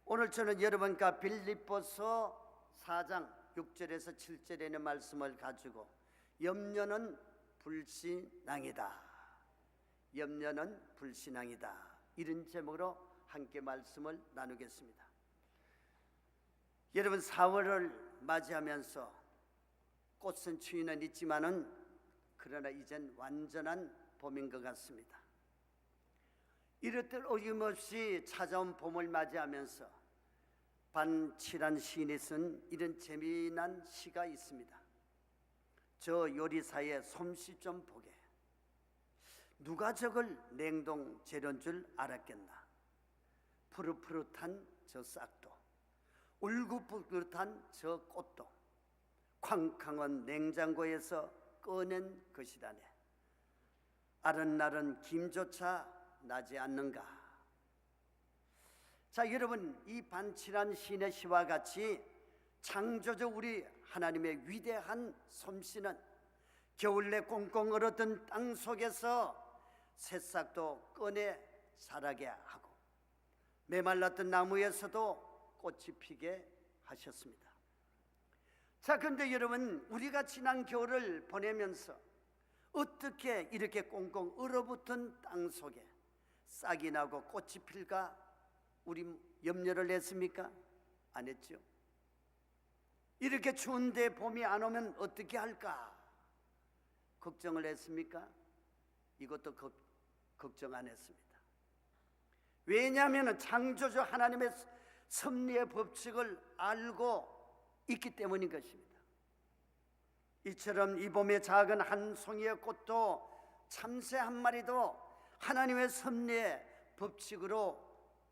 오늘 저는 여러분과 빌립보서 4장 6절에서 7절에 있는 말씀을 가지고 염려는 불신앙이다, 염려는 불신앙이다, 이런 제목으로 함께 말씀을 나누겠습니다. 여러분, 4월을 맞이하면서 꽃은 추위는 있지만은 그러나 이젠 완전한 봄인 것 같습니다. 이렇듯 어김없이 찾아온 봄을 맞이하면서 반칠한 시인이 쓴 이런 재미난 시가 있습니다. 저 요리사의 솜씨 좀 보게, 누가 저걸 냉동 재료인 줄 알았겠나. 푸릇푸릇한 저 싹도, 울긋불긋한 저 꽃도 쾅쾅한 냉장고에서 꺼낸 것이다네. 아른아른 김조차 나지 않는가. 자, 여러분, 이 반칠한 시인의 시와 같이 창조주 우리 하나님의 위대한 솜씨는 겨울내 꽁꽁 얼었던 땅 속에서 새싹도 꺼내 자라게 하고 메말랐던 나무에서도 꽃이 피게 하셨습니다. 자, 그런데 여러분, 우리가 지난 겨울을 보내면서 어떻게 이렇게 꽁꽁 얼어붙은 땅 속에 싹이 나고 꽃이 필까 우리 염려를 했습니까? 안 했죠. 이렇게 추운데 봄이 안 오면 어떻게 할까 걱정을 했습니까? 이것도 걱정 안 했습니다. 왜냐하면 창조주 하나님의 섭리의 법칙을 알고 있기 때문인 것입니다. 이처럼 이 봄의 작은 한 송이의 꽃도 참새 한 마리도 하나님의 섭리의 법칙으로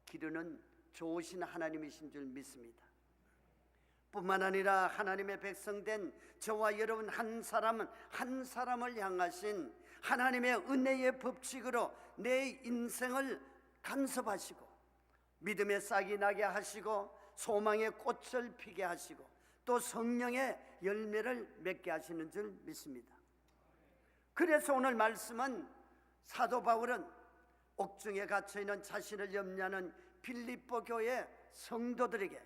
기르는 좋으신 하나님이신 줄 믿습니다. 뿐만 아니라 하나님의 백성된 저와 여러분 한 사람은 한 사람을 향하신 하나님의 은혜의 법칙으로 내 인생을 간섭하시고 믿음의 싹이 나게 하시고 소망의 꽃을 피게 하시고 또 성령의 열매를 맺게 하시는 줄 믿습니다. 그래서 오늘 말씀은 사도 바울은 옥중에 갇혀있는 자신을 염려하는 빌립보 교회 성도들에게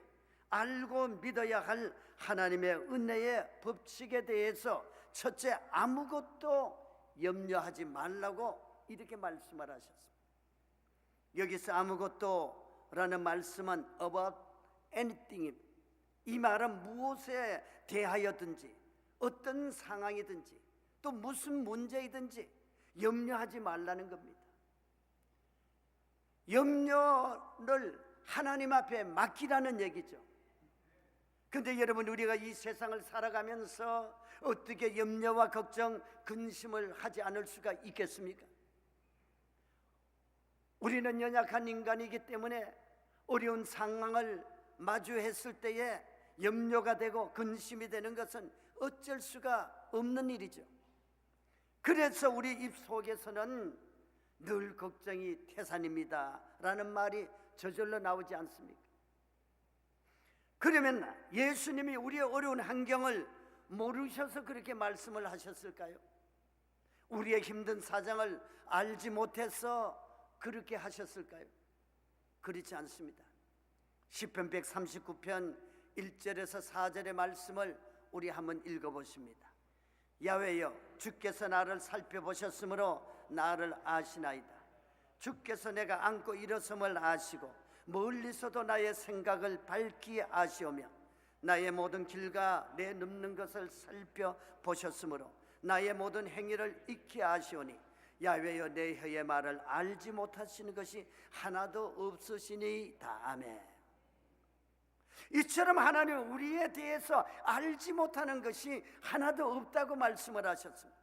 알고 믿어야 할 하나님의 은혜의 법칙에 대해서 첫째, 아무것도 염려하지 말라고 이렇게 말씀을 하셨습니다. 여기서 아무것도 라는 말씀은 about anything, 이 말은 무엇에 대하여든지 어떤 상황이든지 또 무슨 문제이든지 염려하지 말라는 겁니다. 염려를 하나님 앞에 맡기라는 얘기죠. 그런데 여러분, 우리가 이 세상을 살아가면서 어떻게 염려와 걱정, 근심을 하지 않을 수가 있겠습니까? 우리는 연약한 인간이기 때문에 어려운 상황을 마주했을 때에 염려가 되고 근심이 되는 것은 어쩔 수가 없는 일이죠. 그래서 우리 입 속에서는 늘 걱정이 태산입니다 라는 말이 저절로 나오지 않습니까? 그러면 예수님이 우리의 어려운 환경을 모르셔서 그렇게 말씀을 하셨을까요? 우리의 힘든 사정을 알지 못해서 그렇게 하셨을까요? 그렇지 않습니다. 시편 139편 1절에서 4절의 말씀을 우리 한번 읽어보십니다. 야훼여, 주께서 나를 살펴보셨으므로 나를 아시나이다. 주께서 내가 안고 일어섬을 아시고 멀리서도 나의 생각을 밝히 아시오며 나의 모든 길과 내 눕는 것을 살펴보셨으므로 나의 모든 행위를 익히 아시오니 야훼여, 내 혀의 말을 알지 못하시는 것이 하나도 없으시니이다. 아멘. 이처럼 하나님은 우리에 대해서 알지 못하는 것이 하나도 없다고 말씀을 하셨습니다.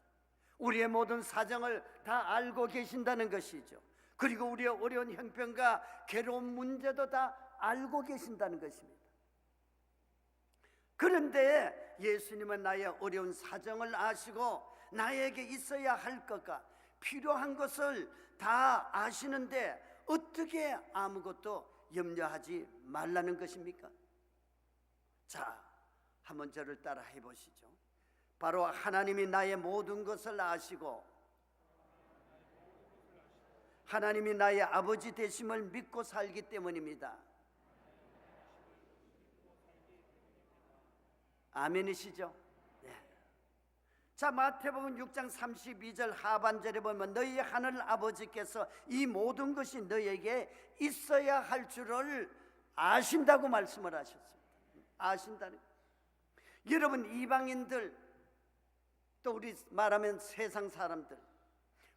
우리의 모든 사정을 다 알고 계신다는 것이죠. 그리고 우리의 어려운 형편과 괴로운 문제도 다 알고 계신다는 것입니다. 그런데 예수님은 나의 어려운 사정을 아시고 나에게 있어야 할 것과 필요한 것을 다 아시는데 어떻게 아무것도 염려하지 말라는 것입니까? 자, 한번 저를 따라 해보시죠. 바로 하나님이 나의 모든 것을 아시고 하나님이 나의 아버지 되심을 믿고 살기 때문입니다. 아멘이시죠? 네. 자, 마태복음 6장 32절 하반절에 보면 너희 하늘 아버지께서 이 모든 것이 너희에게 있어야 할 줄을 아신다고 말씀을 하셨습니다. 아신다는 거예요. 여러분, 이방인들 또 우리 말하면 세상 사람들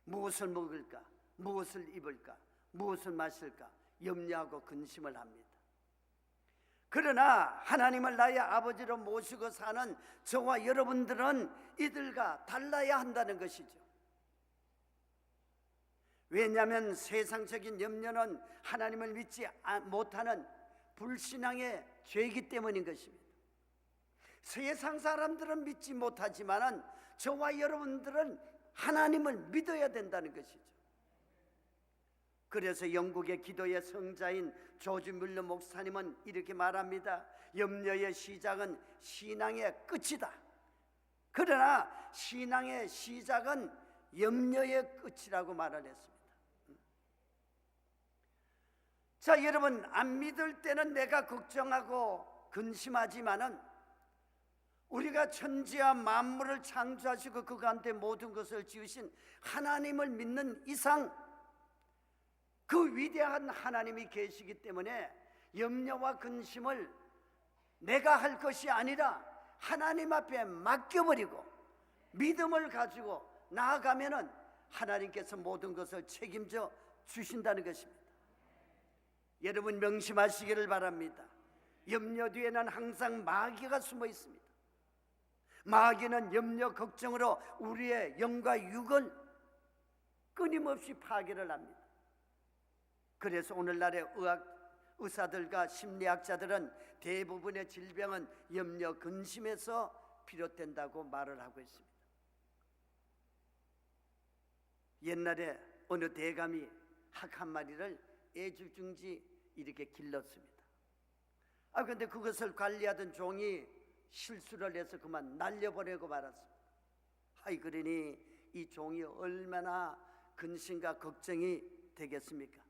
무엇을 먹을까, 무엇을 입을까, 무엇을 마실까 염려하고 근심을 합니다. 그러나 하나님을 나의 아버지로 모시고 사는 저와 여러분들은 이들과 달라야 한다는 것이죠. 왜냐하면 세상적인 염려는 하나님을 믿지 못하는 불신앙의 죄이기 때문인 것입니다. 세상 사람들은 믿지 못하지만 저와 여러분들은 하나님을 믿어야 된다는 것이죠. 그래서 영국의 기도의 성자인 조지 뮬러 목사님은 이렇게 말합니다. 염려의 시작은 신앙의 끝이다. 그러나 신앙의 시작은 염려의 끝이라고 말을 했습니다. 자, 여러분, 안 믿을 때는 내가 걱정하고 근심하지만은 우리가 천지와 만물을 창조하시고 그 가운데 모든 것을 지으신 하나님을 믿는 이상 그 위대한 하나님이 계시기 때문에 염려와 근심을 내가 할 것이 아니라 하나님 앞에 맡겨버리고 믿음을 가지고 나아가면은 하나님께서 모든 것을 책임져 주신다는 것입니다. 여러분, 명심하시기를 바랍니다. 염려 뒤에는 항상 마귀가 숨어 있습니다. 마귀는 염려 걱정으로 우리의 영과 육을 끊임없이 파괴를 합니다. 그래서 오늘날의 의사들과 심리학자들은 대부분의 질병은 염려 근심에서 비롯된다고 말을 하고 있습니다. 옛날에 어느 대감이 학 한 마리를 애주중지 이렇게 길렀습니다. 그런데 그것을 관리하던 종이 실수를 해서 그만 날려보내고 말았습니다. 그러니 이 종이 얼마나 근심과 걱정이 되겠습니까?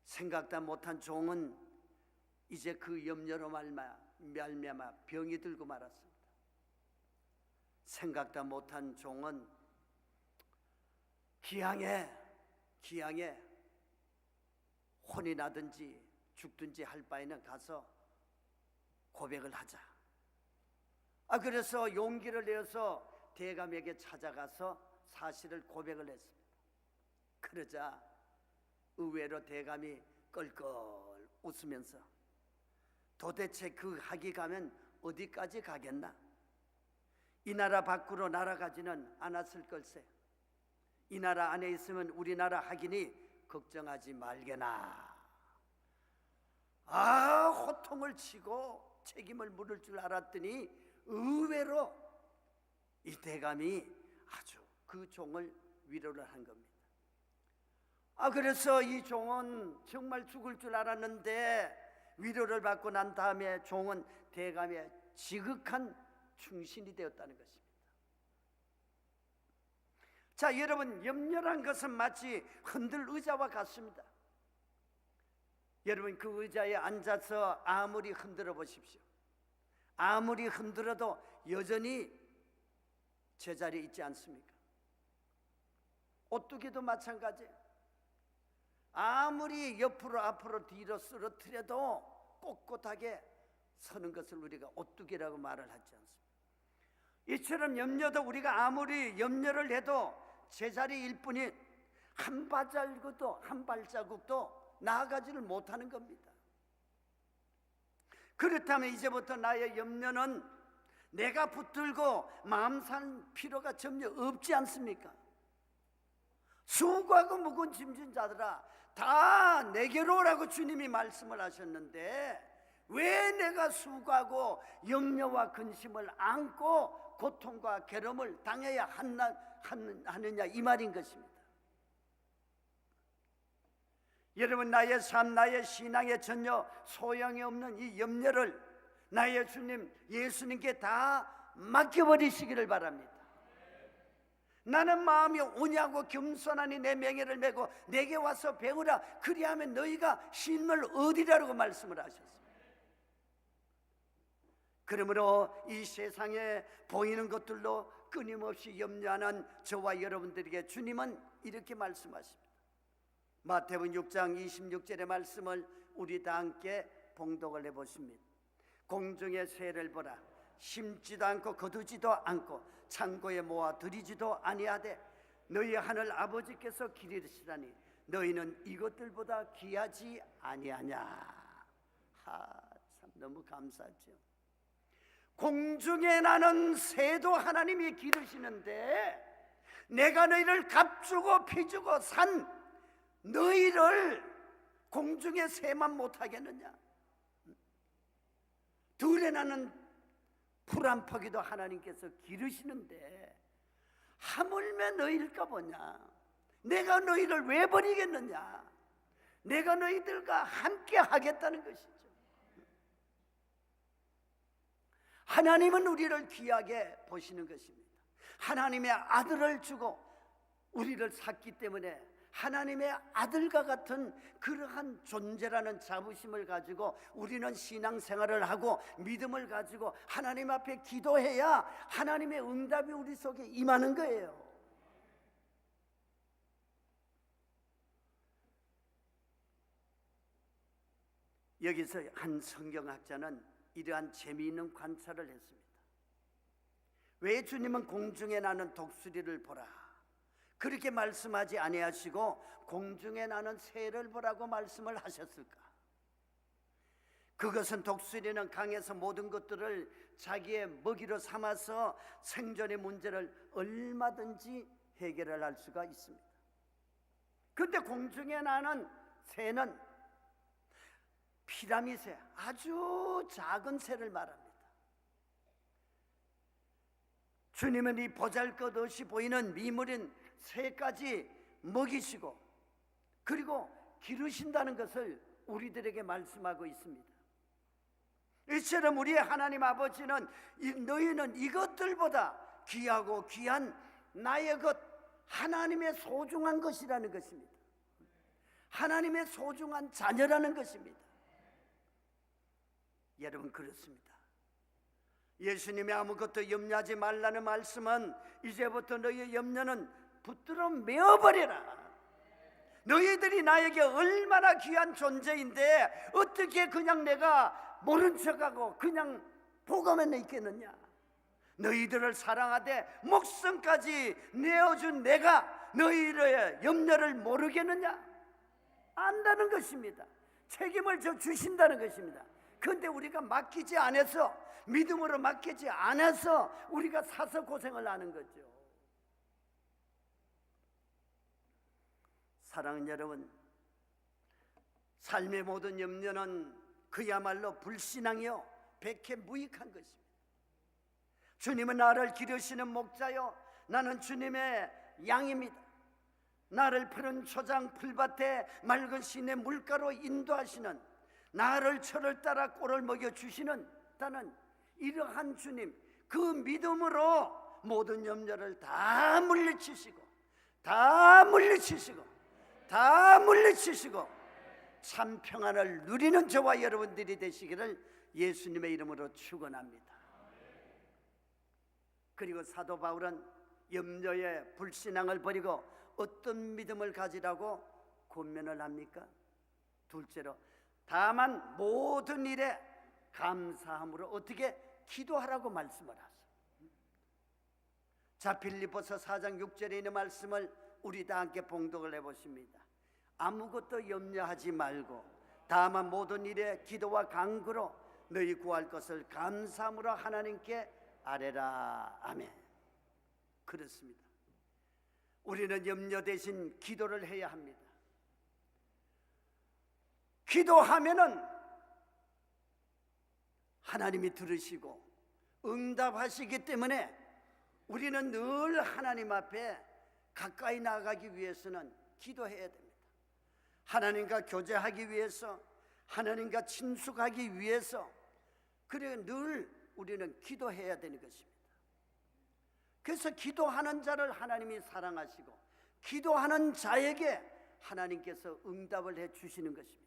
생각도 못한 종은 이제 그 염려로 말미암아 병이 들고 말았습니다. 생각도 못한 종은 기양에 혼이 나든지 죽든지 할 바에는 가서 고백을 하자. 그래서 용기를 내어서 대감에게 찾아가서 사실을 고백을 했습니다. 그러자 의외로 대감이 껄껄 웃으면서 도대체 그 학이 가면 어디까지 가겠나? 이 나라 밖으로 날아가지는 않았을 걸세. 이 나라 안에 있으면 우리나라 학이니 걱정하지 말게나. 호통을 치고 책임을 물을 줄 알았더니 의외로 이 대감이 아주 그 종을 위로를 한 겁니다. 그래서 이 종은 정말 죽을 줄 알았는데 위로를 받고 난 다음에 종은 대감의 지극한 충신이 되었다는 것입니다. 자, 여러분, 염려란 것은 마치 흔들 의자와 같습니다. 여러분, 그 의자에 앉아서 아무리 흔들어 보십시오. 아무리 흔들어도 여전히 제자리에 있지 않습니까? 오뚜기도 마찬가지예요. 아무리 옆으로 앞으로 뒤로 쓰러뜨려도 꼿꼿하게 서는 것을 우리가 오뚜기라고 말을 하지 않습니까? 이처럼 염려도 우리가 아무리 염려를 해도 제자리일 뿐이 한 발자국도 나아가지를 못하는 겁니다. 그렇다면 이제부터 나의 염려는 내가 붙들고 마음 산 필요가 전혀 없지 않습니까? 수고하고 무거운 짐진 자들아 다 내게로 오라고 주님이 말씀을 하셨는데 왜 내가 수고하고 염려와 근심을 안고 고통과 괴로움을 당해야 하느냐, 이 말인 것입니다. 여러분, 나의 삶, 나의 신앙에 전혀 소용이 없는 이 염려를 나의 주님 예수님께 다 맡겨버리시기를 바랍니다. 나는 마음이 오냐고 겸손하니 내 맹해를 메고 내게 와서 배우라. 그리하면 너희가 쉼을 얻으리라고 말씀을 하셨습니다. 그러므로 이 세상에 보이는 것들로 끊임없이 염려하는 저와 여러분들에게 주님은 이렇게 말씀하십니다. 마태복음 6장 26절의 말씀을 우리 다 함께 봉독을 해보십니다. 공중의 새를 보라. 심지도 않고 거두지도 않고 창고에 모아 들이지도 아니하되 너희 하늘 아버지께서 기르시다니 너희는 이것들보다 귀하지 아니하냐. 참 너무 감사하죠. 공중에 나는 새도 하나님이 기르시는데 내가 너희를 값주고 피주고 산 너희를 공중의 새만 못하겠느냐. 들에 나는 풀 한 포기도 하나님께서 기르시는데 하물며 너희일까 보냐. 내가 너희를 왜 버리겠느냐. 내가 너희들과 함께 하겠다는 것이죠. 하나님은 우리를 귀하게 보시는 것입니다. 하나님의 아들을 주고 우리를 샀기 때문에 하나님의 아들과 같은 그러한 존재라는 자부심을 가지고 우리는 신앙생활을 하고 믿음을 가지고 하나님 앞에 기도해야 하나님의 응답이 우리 속에 임하는 거예요. 여기서 한 성경학자는 이러한 재미있는 관찰을 했습니다. 왜 주님은 공중에 나는 독수리를 보라 그렇게 말씀하지 아니하시고 공중에 나는 새를 보라고 말씀을 하셨을까? 그것은 독수리는 강에서 모든 것들을 자기의 먹이로 삼아서 생존의 문제를 얼마든지 해결을 할 수가 있습니다. 그런데 공중에 나는 새는 피라미새, 아주 작은 새를 말합니다. 주님은 이 보잘것없이 보이는 미물인 새까지 먹이시고 그리고 기르신다는 것을 우리들에게 말씀하고 있습니다. 이처럼 우리의 하나님 아버지는 너희는 이것들보다 귀하고 귀한 나의 것, 하나님의 소중한 것이라는 것입니다. 하나님의 소중한 자녀라는 것입니다. 여러분 그렇습니다. 예수님이 아무것도 염려하지 말라는 말씀은 이제부터 너희의 염려는 붙들어 메어버려라. 너희들이 나에게 얼마나 귀한 존재인데 어떻게 그냥 내가 모른 척하고 그냥 보고만 있겠느냐. 너희들을 사랑하되 목숨까지 내어준 내가 너희의 염려를 모르겠느냐. 안다는 것입니다. 책임을 져 주신다는 것입니다. 그런데 우리가 맡기지 않아서, 믿음으로 맡기지 않아서 우리가 사서 고생을 하는 거죠. 사랑하는 여러분, 삶의 모든 염려는 그야말로 불신앙이요 백해무익한 것입니다. 주님은 나를 기르시는 목자요 나는 주님의 양입니다. 나를 푸른 초장 풀밭에 맑은 시내 물가로 인도하시는, 나를 철을 따라 꼴을 먹여주시는 나는 이러한 주님, 그 믿음으로 모든 염려를 다 물리치시고 참 평안을 누리는 저와 여러분들이 되시기를 예수님의 이름으로 축원합니다. 그리고 사도 바울은 염려의 불신앙을 버리고 어떤 믿음을 가지라고 권면을 합니까? 둘째로, 다만 모든 일에 감사함으로 어떻게 기도하라고 말씀을 하세요. 자, 빌립보서 4장 6절에 있는 말씀을 우리 다 함께 봉독을 해보십니다. 아무것도 염려하지 말고 다만 모든 일에 기도와 간구로 너희 구할 것을 감사함으로 하나님께 아뢰라. 아멘. 그렇습니다. 우리는 염려 대신 기도를 해야 합니다. 기도하면은 하나님이 들으시고 응답하시기 때문에 우리는 늘 하나님 앞에 가까이 나아가기 위해서는 기도해야 됩니다. 하나님과 교제하기 위해서, 하나님과 친숙하기 위해서, 그래 늘 우리는 기도해야 되는 것입니다. 그래서 기도하는 자를 하나님이 사랑하시고 기도하는 자에게 하나님께서 응답을 해 주시는 것입니다.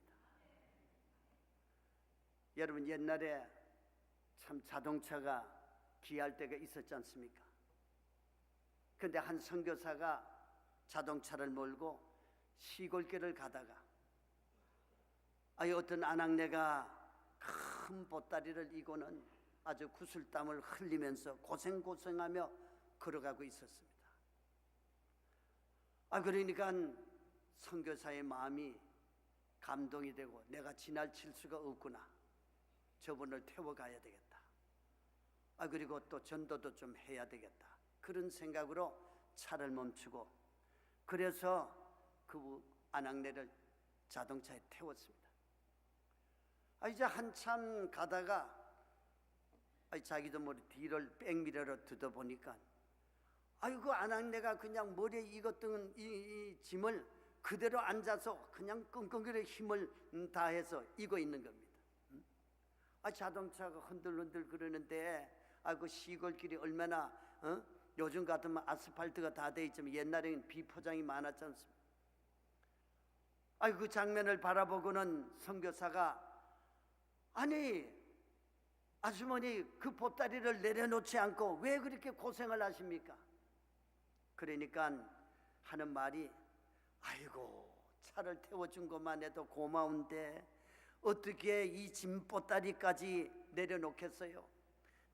여러분, 옛날에 참 자동차가 귀할 때가 있었지 않습니까? 근데 한 선교사가 자동차를 몰고 시골길을 가다가 어떤 아낙네가 큰 보따리를 이고는 아주 구슬땀을 흘리면서 고생하며 걸어가고 있었습니다. 그러니까 선교사의 마음이 감동이 되고 내가 지나칠 수가 없구나, 저분을 태워가야 되겠다, 그리고 또 전도도 좀 해야 되겠다, 그런 생각으로 차를 멈추고 그래서 그 아낙네를 자동차에 태웠습니다. 이제 한참 가다가 자기도 모르게 뒤를 백미러로 들어보니까 그 아낙네가 그냥 머리에 익었던 이 짐을 그대로 앉아서 그냥 끙끙거려 힘을 다해서 이고 있는 겁니다. 자동차가 흔들흔들 그러는데 그 시골길이 얼마나 요즘 같으면 아스팔트가 다 돼 있지만 옛날에는 비포장이 많았지 않습니까? 그 장면을 바라보고는 선교사가 아주머니 그 보따리를 내려놓지 않고 왜 그렇게 고생을 하십니까? 그러니까 하는 말이 아이고, 차를 태워준 것만 해도 고마운데 어떻게 이 짐 보따리까지 내려놓겠어요?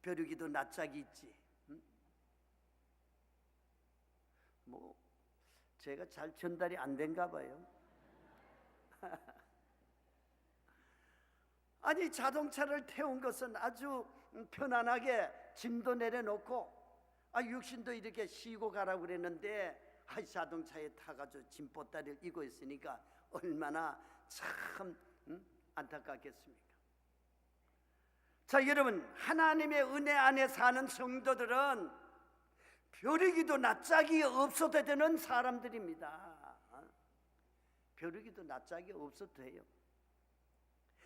벼룩이도 낯짝이 있지. 제가 잘 전달이 안 된가 봐요. 자동차를 태운 것은 아주 편안하게 짐도 내려놓고 육신도 이렇게 쉬고 가라고 그랬는데 자동차에 타가지고 짐 보따리를 이고 있으니까 얼마나 참 안타깝겠습니까? 자, 여러분, 하나님의 은혜 안에 사는 성도들은 벼룩이도 낯짝이 없어도 되는 사람들입니다. 벼룩이도 낯짝이 없어도 돼요.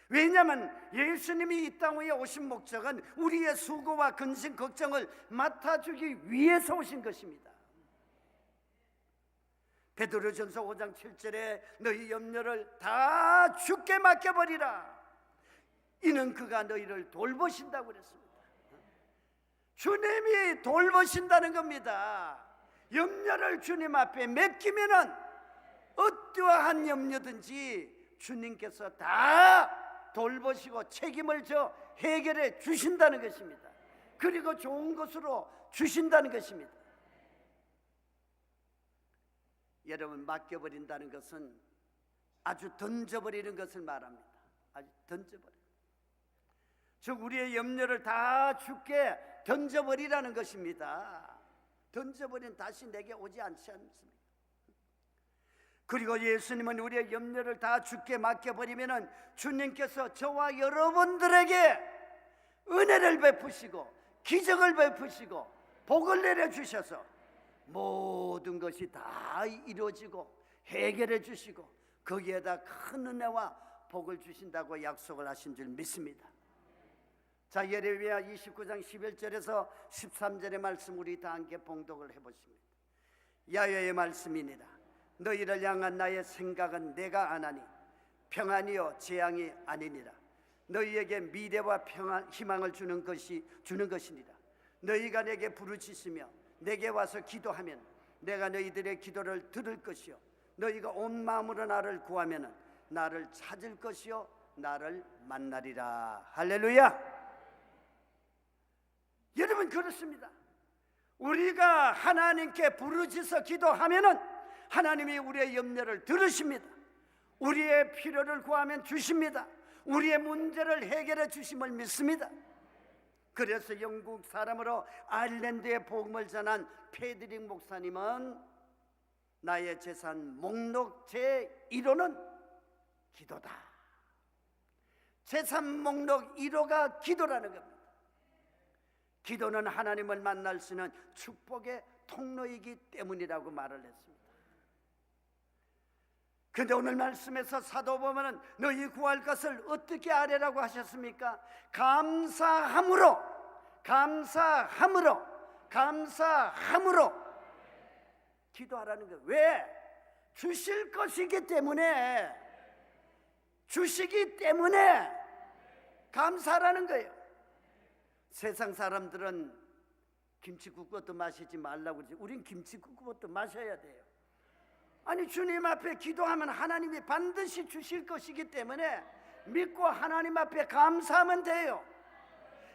왜냐하면 예수님이 이 땅 위에 오신 목적은 우리의 수고와 근심 걱정을 맡아주기 위해서 오신 것입니다. 베드로전서 5장 7절에 너희 염려를 다 주께 맡겨버리라, 이는 그가 너희를 돌보신다고 그랬습니다. 주님이 돌보신다는 겁니다. 염려를 주님 앞에 맡기면은 어떠한 염려든지 주님께서 다 돌보시고 책임을 져 해결해 주신다는 것입니다. 그리고 좋은 것으로 주신다는 것입니다. 여러분, 맡겨버린다는 것은 아주 던져버리는 것을 말합니다. 아주 던져버려. 즉 우리의 염려를 다 주께 던져버리라는 것입니다. 던져버리면 다시 내게 오지 않지 않습니까? 그리고 예수님은 우리의 염려를 다 주께 맡겨버리면 주님께서 저와 여러분들에게 은혜를 베푸시고 기적을 베푸시고 복을 내려주셔서 모든 것이 다 이루어지고 해결해 주시고 거기에다 큰 은혜와 복을 주신다고 약속을 하신 줄 믿습니다. 자, 예레미야 29장 11절에서 13절의 말씀 우리 다 함께 봉독을 해보십니다. 야훼의 말씀이니라. 너희를 향한 나의 생각은 내가 아나니 평안이요 재앙이 아니니라. 너희에게 미래와 평안 희망을 주는 것이니라. 너희가 내게 부르짖으며 내게 와서 기도하면 내가 너희들의 기도를 들을 것이요 너희가 온 마음으로 나를 구하면 나를 찾을 것이요 나를 만나리라. 할렐루야. 여러분, 그렇습니다. 우리가 하나님께 부르짖어 기도하면은 하나님이 우리의 염려를 들으십니다. 우리의 필요를 구하면 주십니다. 우리의 문제를 해결해 주심을 믿습니다. 그래서 영국 사람으로 아일랜드의 복음을 전한 패드릭 목사님은 나의 재산 목록 제1호는 기도다. 재산 목록 1호가 기도라는 겁니다. 기도는 하나님을 만날 수 있는 축복의 통로이기 때문이라고 말을 했습니다. 그런데 오늘 말씀에서 사도 보면은 너희 구할 것을 어떻게 아뢰라고 하셨습니까? 감사함으로 기도하라는 거예요. 왜? 주실 것이기 때문에, 주시기 때문에 감사하라는 거예요. 세상 사람들은 김치국부터 마시지 말라고 그러지. 우린 김치국부터 마셔야 돼요. 아니, 주님 앞에 기도하면 하나님이 반드시 주실 것이기 때문에 믿고 하나님 앞에 감사하면 돼요.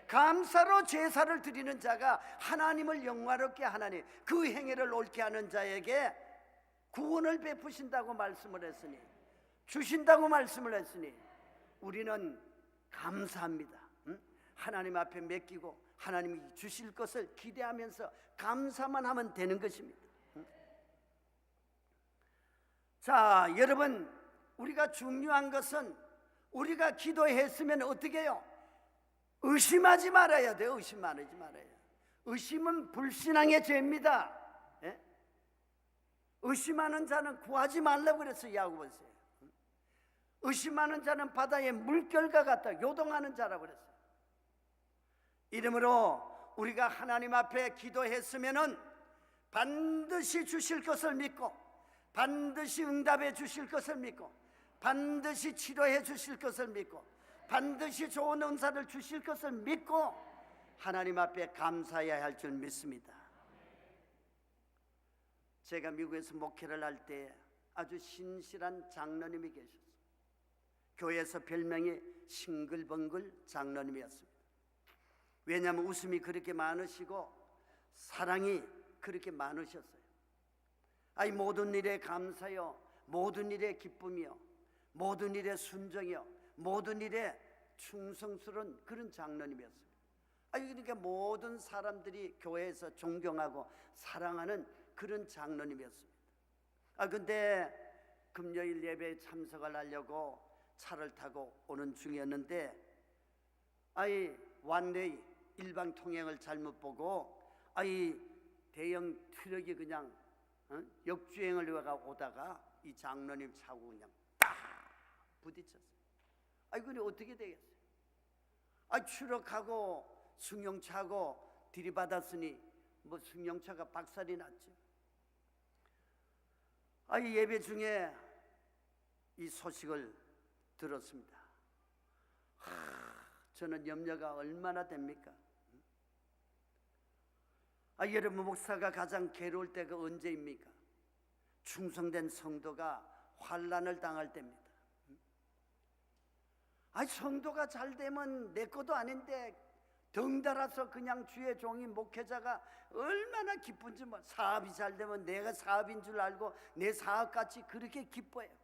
감사로 제사를 드리는 자가 하나님을 영화롭게 하나니 그 행위를 옳게 하는 자에게 구원을 베푸신다고 말씀을 했으니, 주신다고 말씀을 했으니 우리는 감사합니다. 하나님 앞에 맡기고 하나님이 주실 것을 기대하면서 감사만 하면 되는 것입니다. 자, 여러분, 우리가 중요한 것은 우리가 기도했으면 어떻게 해요? 의심하지 말아야 돼요. 의심하지 말아야 돼요. 의심은 불신앙의 죄입니다. 예? 의심하는 자는 구하지 말라고 그랬어요. 야고보서에. 의심하는 자는 바다의 물결과 같다. 요동하는 자라고 그랬어요. 이러므로 우리가 하나님 앞에 기도했으면은 반드시 주실 것을 믿고, 반드시 응답해 주실 것을 믿고, 반드시 치료해 주실 것을 믿고, 반드시 좋은 은사를 주실 것을 믿고 하나님 앞에 감사해야 할 줄 믿습니다. 제가 미국에서 목회를 할 때 아주 신실한 장로님이 계셨어요. 교회에서 별명이 싱글벙글 장로님이었습니다. 왜냐하면 웃음이 그렇게 많으시고 사랑이 그렇게 많으셨어요. 아이, 모든 일에 감사요, 모든 일에 기쁨이요, 모든 일에 순종이요, 모든 일에 충성스러운 그런 장로님이었어요. 그러니까 모든 사람들이 교회에서 존경하고 사랑하는 그런 장로님이었습니다. 근데 금요일 예배에 참석을 하려고 차를 타고 오는 중이었는데 완웨이 일방 통행을 잘못 보고 대형 트럭이 그냥 역주행을 오다가 이 장로님 차고 그냥 딱 부딪혔어요. 그게 어떻게 되겠어요? 추락하고 승용차하고 들이받았으니 뭐 승용차가 박살이 났죠. 예배 중에 이 소식을 들었습니다. 저는 염려가 얼마나 됩니까? 여러분, 목사가 가장 괴로울 때가 언제입니까? 충성된 성도가 환난을 당할 때입니다. 성도가 잘 되면 내 것도 아닌데 덩달아서 그냥 주의 종이 목회자가 얼마나 기쁜지, 사업이 잘 되면 내가 사업인 줄 알고 내 사업같이 그렇게 기뻐해요.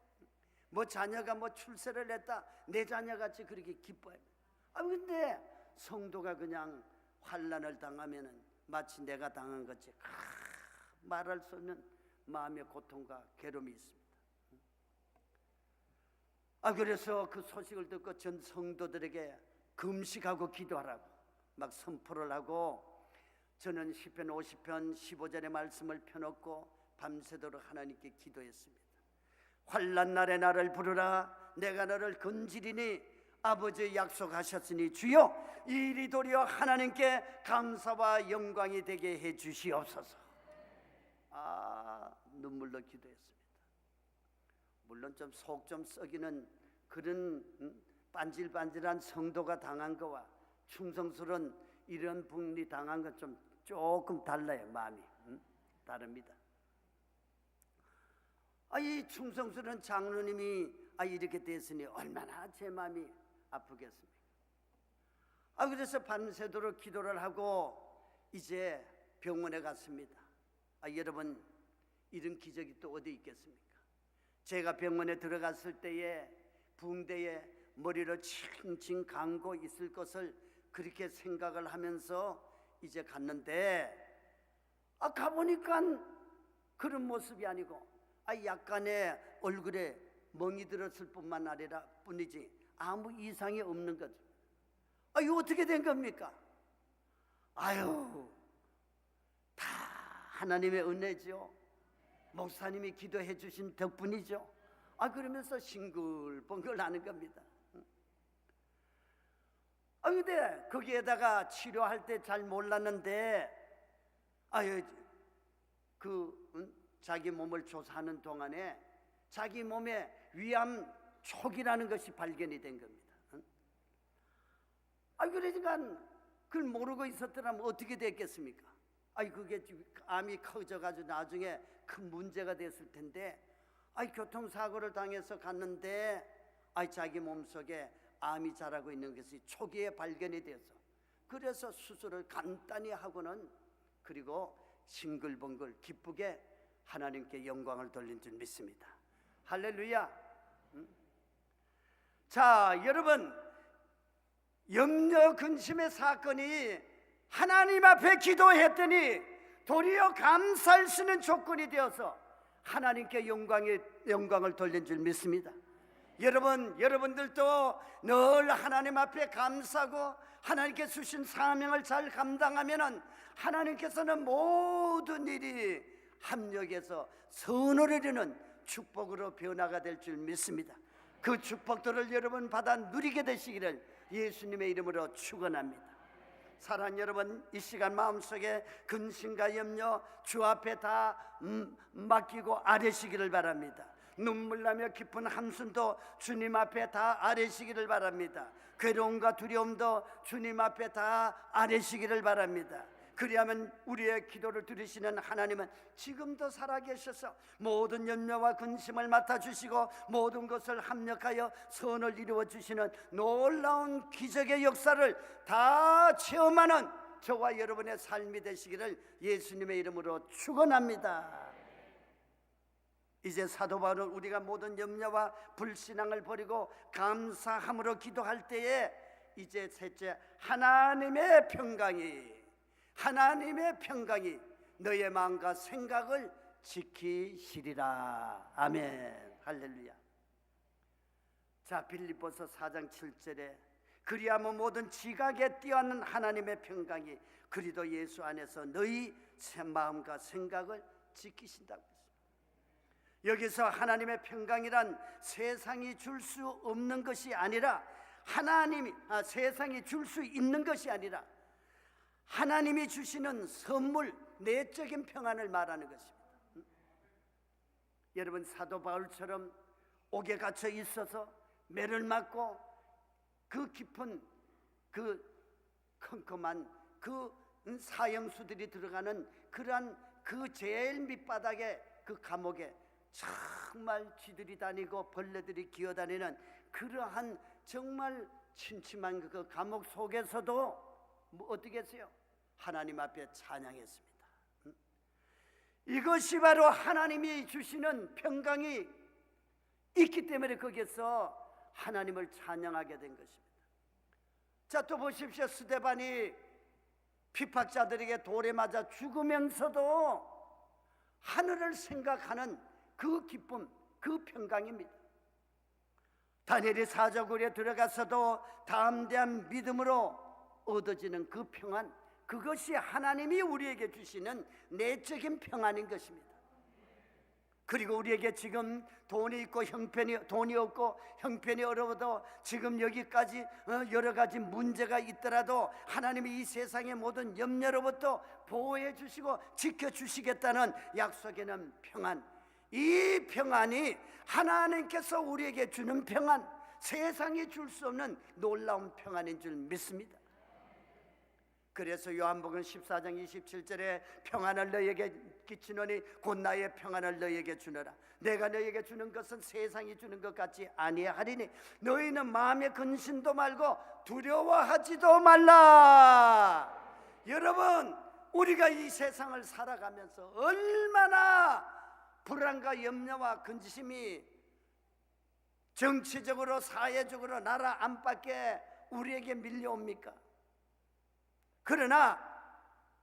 자녀가 출세를 했다, 내 자녀같이 그렇게 기뻐해요. 근데 성도가 그냥 환난을 당하면은 마치 내가 당한 것이 말할 수 없는 마음의 고통과 괴로움이 있습니다. 그래서 그 소식을 듣고 전 성도들에게 금식하고 기도하라고 막 선포를 하고, 저는 시편 50편 15절의 말씀을 펴놓고 밤새도록 하나님께 기도했습니다. 환난 날에 나를 부르라, 내가 너를 건지리니 아버지 약속하셨으니 주여 이 일이 도리어 하나님께 감사와 영광이 되게 해 주시옵소서. 눈물로 기도했습니다. 물론 좀 속 좀 썩이는 그런 반질반질한 성도가 당한 거와 충성스러운 이런 분이 당한 것 좀 조금 달라요. 마음이 다릅니다. 이 충성스러운 장로님이 이렇게 됐으니 얼마나 제 마음이 아프겠습니까? 그래서 밤새도록 기도를 하고 이제 병원에 갔습니다. 여러분, 이런 기적이 또 어디 있겠습니까? 제가 병원에 들어갔을 때에 붕대에 머리를 칭칭 감고 있을 것을 그렇게 생각을 하면서 이제 갔는데 가보니까 그런 모습이 아니고 약간의 얼굴에 멍이 들었을 뿐만 아니라 뿐이지 아무 이상이 없는 거죠. 이거 어떻게 된 겁니까? 다 하나님의 은혜죠. 목사님이 기도해 주신 덕분이죠. 그러면서 싱글벙글 하는 겁니다. 근데 거기에다가 치료할 때 잘 몰랐는데 자기 몸을 조사하는 동안에 자기 몸에 위암 촉이라는 것이 발견이 된 겁니다. 그러니까 그걸 모르고 있었더라면 어떻게 됐겠습니까? 아이 그게 암이 커져가지고 나중에 큰 문제가 됐을 텐데, 아이 교통사고를 당해서 갔는데 아이 자기 몸속에 암이 자라고 있는 것이 초기에 발견이 돼서, 그래서 수술을 간단히 하고는 그리고 싱글벙글 기쁘게 하나님께 영광을 돌린 줄 믿습니다. 할렐루야. 자, 여러분, 염려 근심의 사건이 하나님 앞에 기도했더니 도리어 감사할 수 있는 조건이 되어서 하나님께 영광을 돌린 줄 믿습니다. 여러분들도 늘 하나님 앞에 감사하고 하나님께 주신 사명을 잘 감당하면은 하나님께서는 모든 일이 합력해서 선을 이루는 축복으로 변화가 될 줄 믿습니다. 그 축복들을 여러분 받아 누리게 되시기를 예수님의 이름으로 축원합니다. 사랑하는 여러분, 이 시간 마음속에 근심과 염려 주 앞에 다 맡기고 아뢰시기를 바랍니다. 눈물 나며 깊은 한숨도 주님 앞에 다 아뢰시기를 바랍니다. 괴로움과 두려움도 주님 앞에 다 아뢰시기를 바랍니다. 그리하면 우리의 기도를 들으시는 하나님은 지금도 살아계셔서 모든 염려와 근심을 맡아주시고 모든 것을 합력하여 선을 이루어 주시는 놀라운 기적의 역사를 다 체험하는 저와 여러분의 삶이 되시기를 예수님의 이름으로 축원합니다. 이제 사도 바울은 우리가 모든 염려와 불신앙을 버리고 감사함으로 기도할 때에 이제 셋째, 하나님의 평강이 너의 마음과 생각을 지키시리라. 아멘. 할렐루야. 자, 빌립보서 4장 7절에 그리하면 모든 지각에 뛰어난 하나님의 평강이 그리스도 예수 안에서 너희 마음과 생각을 지키신다고 했습니다. 여기서 하나님의 평강이란 세상이 줄 수 없는 것이 아니라 세상이 줄 수 있는 것이 아니라 하나님이 주시는 선물, 내적인 평안을 말하는 것입니다. 여러분, 사도 바울처럼 옥에 갇혀 있어서 매를 맞고 그 깊은 그 컴컴한 그 사형수들이 들어가는 그러한 그 제일 밑바닥에 그 감옥에 정말 쥐들이 다니고 벌레들이 기어다니는 그러한 정말 침침한 그 감옥 속에서도 어떻게 했어요? 하나님 앞에 찬양했습니다. 이것이 바로 하나님이 주시는 평강이 있기 때문에 거기에서 하나님을 찬양하게 된 것입니다. 자, 또 보십시오. 스데반이 핍박자들에게 돌에 맞아 죽으면서도 하늘을 생각하는 그 기쁨, 그 평강입니다. 다니엘이 사자굴에 들어가서도 담대한 믿음으로 얻어지는 그 평안, 그것이 하나님이 우리에게 주시는 내적인 평안인 것입니다. 그리고 우리에게 지금 돈이 없고 형편이 어려워도 지금 여기까지 여러 가지 문제가 있더라도 하나님이 이 세상의 모든 염려로부터 보호해 주시고 지켜 주시겠다는 약속에는 평안, 이 평안이 하나님께서 우리에게 주는 평안, 세상이 줄 수 없는 놀라운 평안인 줄 믿습니다. 그래서 요한복음 14장 27절에 평안을 너희에게 끼치노니 곧 나의 평안을 너희에게 주노라. 내가 너희에게 주는 것은 세상이 주는 것 같지 아니하리니 너희는 마음의 근심도 말고 두려워하지도 말라. 여러분, 우리가 이 세상을 살아가면서 얼마나 불안과 염려와 근심이 정치적으로 사회적으로 나라 안팎에 우리에게 밀려옵니까? 그러나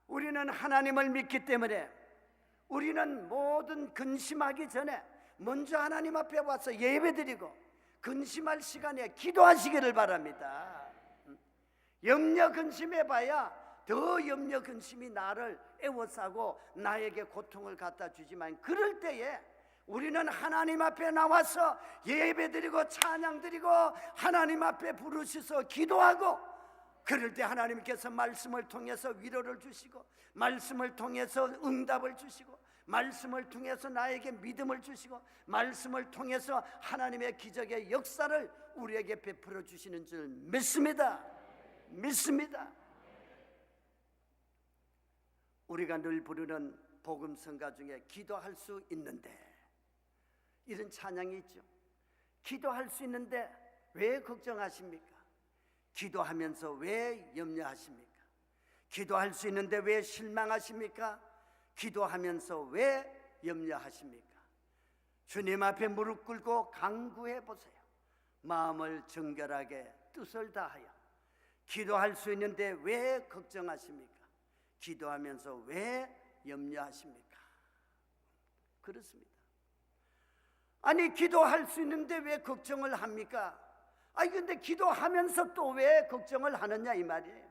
우리는 하나님을 믿기 때문에 우리는 모든 근심하기 전에 먼저 하나님 앞에 와서 예배드리고 근심할 시간에 기도하시기를 바랍니다. 염려 근심해봐야 더 염려 근심이 나를 애워싸고 나에게 고통을 갖다 주지만, 그럴 때에 우리는 하나님 앞에 나와서 예배드리고 찬양드리고 하나님 앞에 부르셔서 기도하고, 그럴 때 하나님께서 말씀을 통해서 위로를 주시고 말씀을 통해서 응답을 주시고 말씀을 통해서 나에게 믿음을 주시고 말씀을 통해서 하나님의 기적의 역사를 우리에게 베풀어 주시는 줄 믿습니다. 우리가 늘 부르는 복음성가 중에 기도할 수 있는데, 이런 찬양이 있죠. 기도할 수 있는데 왜 걱정하십니까? 기도하면서 왜 염려하십니까? 기도할 수 있는데 왜 실망하십니까? 기도하면서 왜 염려하십니까? 주님 앞에 무릎 꿇고 간구해 보세요. 마음을 정결하게 뜻을 다하여 기도할 수 있는데 왜 걱정하십니까? 기도하면서 왜 염려하십니까? 그렇습니다. 아니, 기도할 수 있는데 왜 걱정을 합니까? 아니, 근데 기도하면서 또 왜 걱정을 하느냐 이 말이에요.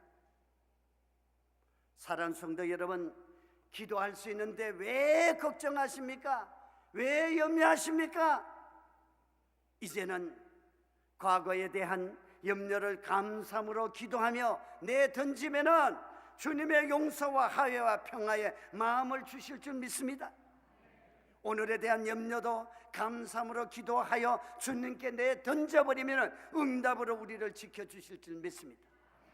사랑하는 성도 여러분, 기도할 수 있는데 왜 걱정하십니까? 왜 염려하십니까? 이제는 과거에 대한 염려를 감사함으로 기도하며 내던지면은 주님의 용서와 화해와 평화의 마음을 주실 줄 믿습니다. 오늘에 대한 염려도 감사함으로 기도하여 주님께 내던져버리면 응답으로 우리를 지켜주실 줄 믿습니다.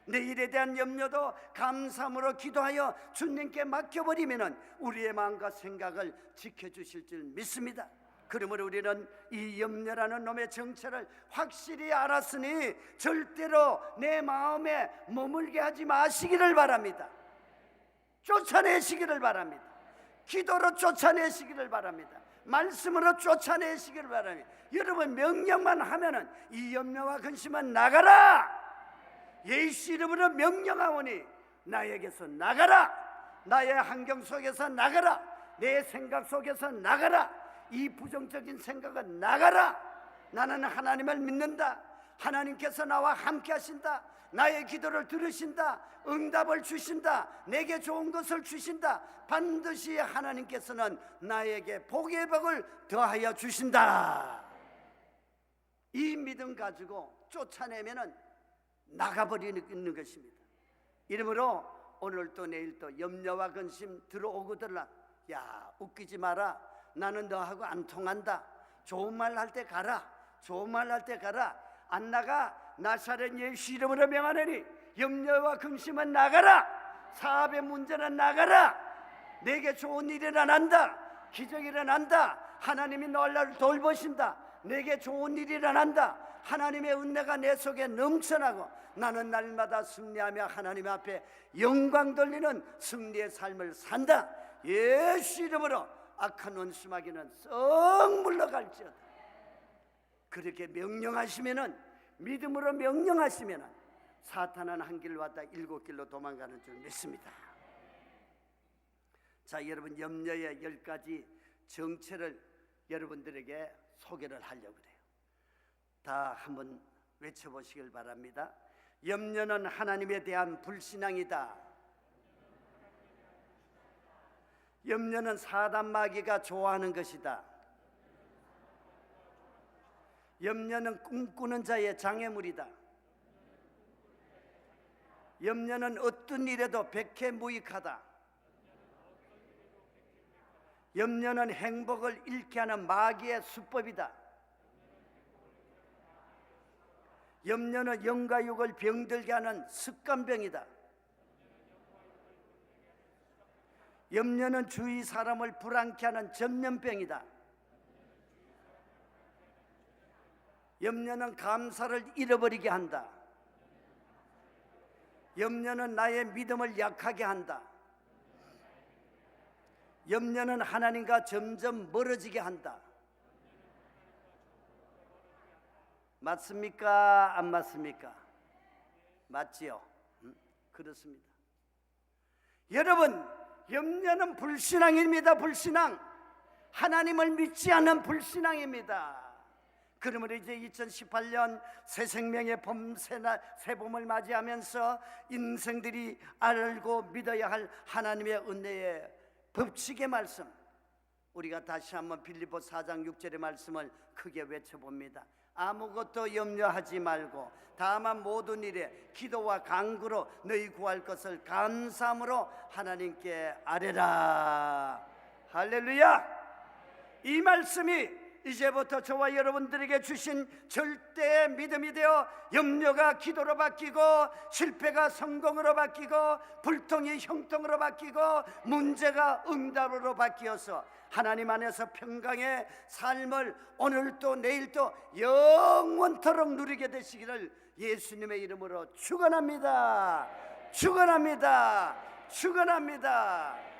내일에 대한 염려도 감사함으로 기도하여 주님께 맡겨버리면 우리의 마음과 생각을 지켜주실 줄 믿습니다. 그러므로 우리는 이 염려라는 놈의 정체를 확실히 알았으니 절대로 내 마음에 머물게 하지 마시기를 바랍니다. 쫓아내시기를 바랍니다. 기도로 쫓아내시기를 바랍니다. 말씀으로 쫓아내시기를 바랍니다. 여러분, 명령만 하면은 이 염려와 근심은 나가라! 예수 이름으로 명령하오니 나에게서 나가라! 나의 환경 속에서 나가라! 내 생각 속에서 나가라! 이 부정적인 생각은 나가라! 나는 하나님을 믿는다. 하나님께서 나와 함께 하신다. 나의 기도를 들으신다. 응답을 주신다. 내게 좋은 것을 주신다. 반드시 하나님께서는 나에게 복의 복을 더하여 주신다. 이 믿음 가지고 쫓아내면은 나가버리는 것입니다. 이러므로 오늘도 내일도 염려와 근심 들어오거들라. 야, 웃기지 마라. 나는 너하고 안 통한다. 좋은 말 할 때 가라. 좋은 말 할 때 가라. 안 나가? 나사렛 예수 이름으로 명하노니 염려와 근심은 나가라. 사업의 문제는 나가라. 내게 좋은 일이 일어난다. 기적이 일어난다. 하나님이 너를 돌보신다. 내게 좋은 일이 일어난다. 하나님의 은혜가 내 속에 넘쳐나고 나는 날마다 승리하며 하나님 앞에 영광 돌리는 승리의 삶을 산다. 예수 이름으로 악한 원수마귀는 썩 물러갈지어다. 그렇게 명령하시면은, 믿음으로 명령하시면은 사탄은 한 길로 왔다 7길로 도망가는 줄 믿습니다. 자, 여러분, 염려의 10가지 정체를 여러분들에게 소개를 하려고 그래요. 다 한번 외쳐보시길 바랍니다. 염려는 하나님에 대한 불신앙이다. 염려는 사단 마귀가 좋아하는 것이다. 염려는 꿈꾸는 자의 장애물이다. 염려는 어떤 일에도 백해무익하다. 염려는 행복을 잃게 하는 마귀의 수법이다. 염려는 영과 육을 병들게 하는 습관병이다. 염려는 주위 사람을 불안케 하는 전염병이다. 염려는 감사를 잃어버리게 한다. 염려는 나의 믿음을 약하게 한다. 염려는 하나님과 점점 멀어지게 한다. 맞습니까? 안 맞습니까? 맞지요? 그렇습니다. 여러분, 염려는 불신앙입니다. 불신앙. 하나님을 믿지 않는 불신앙입니다. 그러므로 이제 2018년 새 생명의 봄, 새봄을 맞이하면서 인생들이 알고 믿어야 할 하나님의 은혜의 법칙의 말씀, 우리가 다시 한번 빌립보 4장 6절의 말씀을 크게 외쳐봅니다. 아무것도 염려하지 말고 다만 모든 일에 기도와 간구로 너희 구할 것을 감사함으로 하나님께 아뢰라. 할렐루야. 이 말씀이 이제부터 저와 여러분들에게 주신 절대의 믿음이 되어 염려가 기도로 바뀌고 실패가 성공으로 바뀌고 불통이 형통으로 바뀌고 문제가 응답으로 바뀌어서 하나님 안에서 평강의 삶을 오늘도 내일도 영원토록 누리게 되시기를 예수님의 이름으로 축원합니다. 축원합니다. 축원합니다.